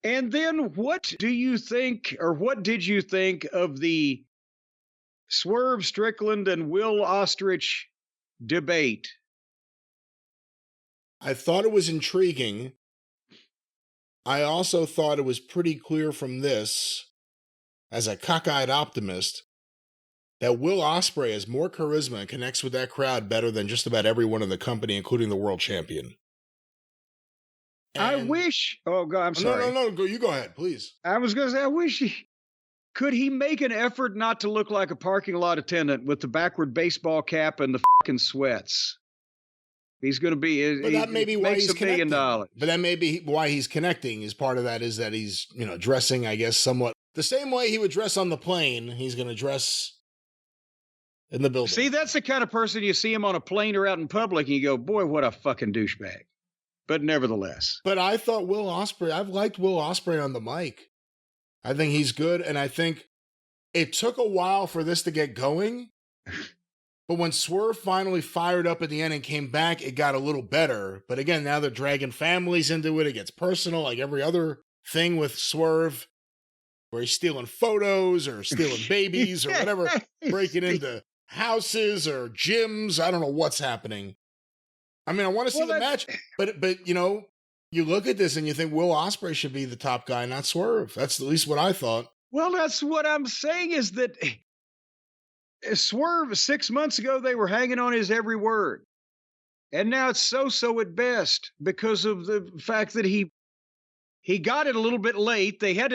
And then what do you think, or what did you think of the Swerve Strickland and Will Ostrich debate? I thought it was intriguing. I also thought it was pretty clear from this, as a cockeyed optimist, that Will Ospreay has more charisma and connects with that crowd better than just about everyone in the company, including the world champion. I wish. Oh, God, I'm sorry. No. You go ahead, please. I was going to say, I wish could he make an effort not to look like a parking lot attendant with the backward baseball cap and the fucking sweats? He's going to be. But that may be why he's connecting. $1 million. But that may be why he's connecting. Is part of that is that he's dressing, I guess, somewhat the same way he would dress on the plane. He's going to dress in the building. See, that's the kind of person you see him on a plane or out in public, and you go, "Boy, what a fucking douchebag." But nevertheless. But I thought Will Ospreay. I've liked Will Ospreay on the mic. I think he's good, and I think it took a while for this to get going. But when Swerve finally fired up at the end and came back, it got a little better. But again, now they're dragging families into it. It gets personal, like every other thing with Swerve, where he's stealing photos or stealing babies or whatever, breaking into houses or gyms. I don't know what's happening. I mean, I want to see the match, but you look at this and you think Will Ospreay should be the top guy, not Swerve. That's at least what I thought. Well, that's what I'm saying is that Swerve 6 months ago, they were hanging on his every word. And now it's so at best because of the fact that he got it a little bit late. They had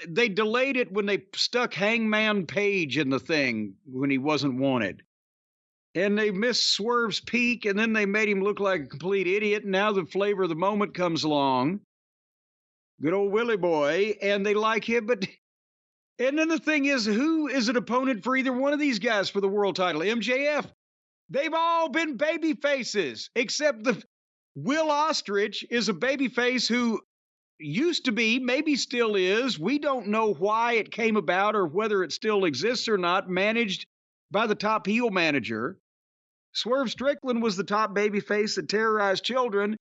they delayed it when they stuck Hangman Page in the thing when he wasn't wanted. And they missed Swerve's peak, and then they made him look like a complete idiot. And now the flavor of the moment comes along. Good old Willie boy, and they like him, and then the thing is, who is an opponent for either one of these guys for the world title? MJF. They've all been baby faces, except the Will Ostrich is a baby face who used to be, maybe still is. We don't know why it came about or whether it still exists or not, managed by the top heel manager. Swerve Strickland was the top baby face that terrorized children,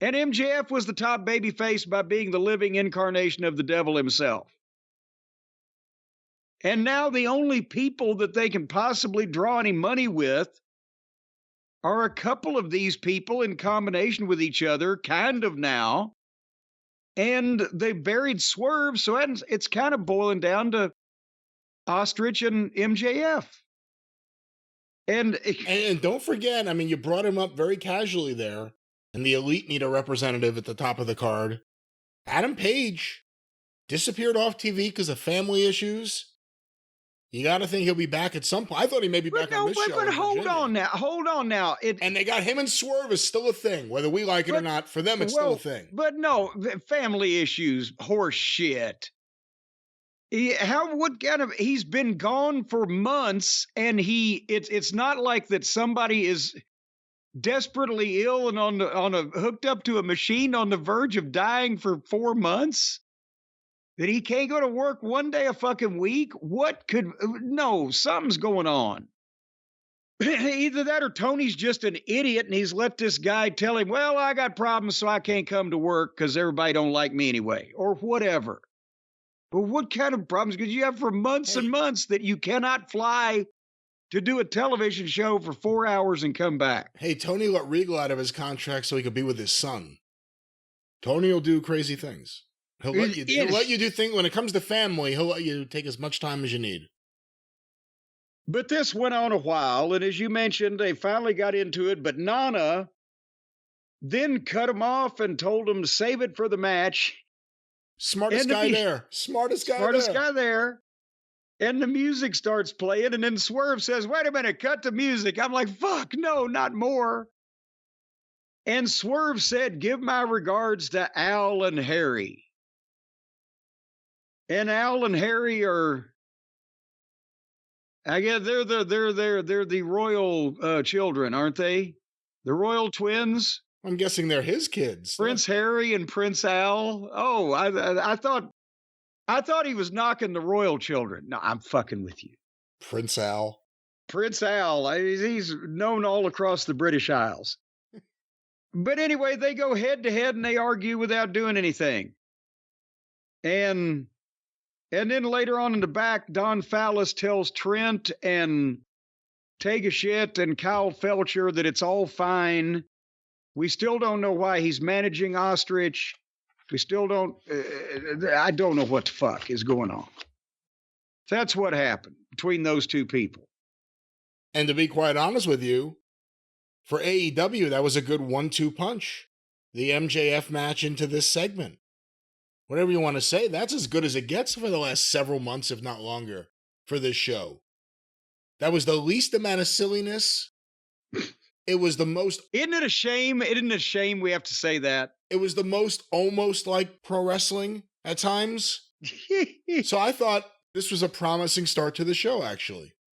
and MJF was the top baby face by being the living incarnation of the devil himself. And now the only people that they can possibly draw any money with are a couple of these people in combination with each other, kind of now. And they buried Swerve, so it's kind of boiling down to Ostrich and MJF. And don't forget, I mean, you brought him up very casually there, and the Elite need a representative at the top of the card. Adam Page disappeared off TV because of family issues. You got to think he'll be back at some point. I thought he may be back on this show. But hold on now. And they got him and Swerve is still a thing, whether we like it or not. For them, it's still a thing. But no, family issues, horse shit. He's been gone for months, and it's not like that somebody is desperately ill and hooked up to a machine on the verge of dying for 4 months. That he can't go to work one day a fucking week? Something's going on. Either that or Tony's just an idiot and he's let this guy tell him, well, I got problems, so I can't come to work because everybody don't like me anyway, or whatever. But what kind of problems could you have for months and months that you cannot fly to do a television show for 4 hours and come back? Hey, Tony let Regal out of his contract so he could be with his son. Tony will do crazy things. He'll let you do things. When it comes to family, he'll let you take as much time as you need. But this went on a while, and as you mentioned, they finally got into it, but Nana then cut him off and told him to save it for the match. Smartest guy there. And the music starts playing, and then Swerve says, wait a minute, cut the music. I'm like, fuck, no, not more. And Swerve said, give my regards to Al and Harry. And Al and Harry are, I guess they're the royal children, aren't they? The royal twins. I'm guessing they're his kids. Prince Harry and Prince Al. Oh, I thought he was knocking the royal children. No, I'm fucking with you. Prince Al. He's known all across the British Isles. But anyway, they go head to head and they argue without doing anything. And then later on in the back, Don Fallis tells Trent and Tegashit and Kyle Felcher that it's all fine. We still don't know why he's managing Ostrich. We still don't, I don't know what the fuck is going on. That's what happened between those two people. And to be quite honest with you, for AEW, that was a good 1-2 punch. The MJF match into this segment. Whatever you want to say, that's as good as it gets for the last several months, if not longer, for this show. That was the least amount of silliness. It was the most... Isn't it a shame? Isn't it a shame we have to say that? It was the most almost like pro wrestling at times. So I thought this was a promising start to the show, actually.